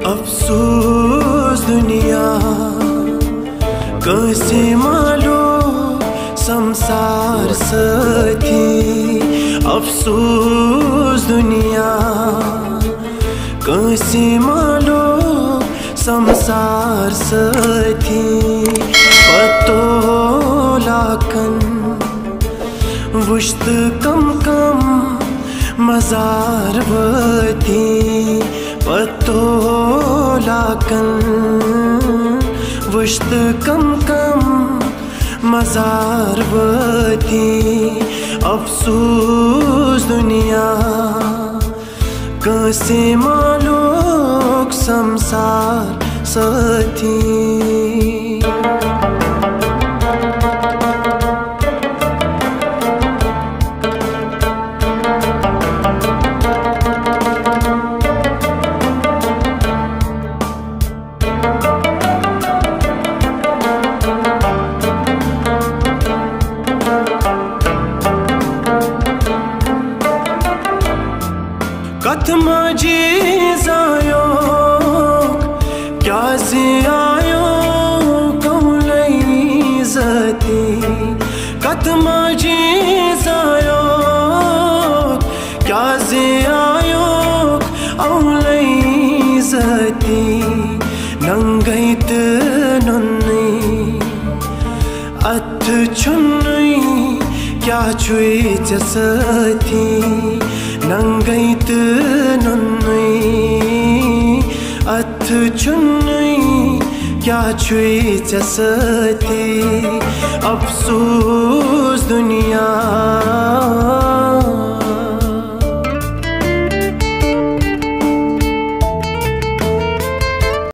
अफसोस दुनिया कैसे मालो संसार साथी। अफसोस दुनिया कैसे मालो संसार साथी। पतो लाकन वुश्त कम कम मजार वती। पतो लाकन वुश्त कम कम मजार वती। अफसोस दुनिया कैसे मालोक संसार साथी। कथ माझी जायो क्या से आयो कौलई जती। कथ माझी जायो क्या से आयो औलई जती। नंगैत नन्नी अथ छुन्नी क्या छुई जसती। नंगैत नन्नी अथ छुन्नी क्या छुई जसती। अफसोस दुनिया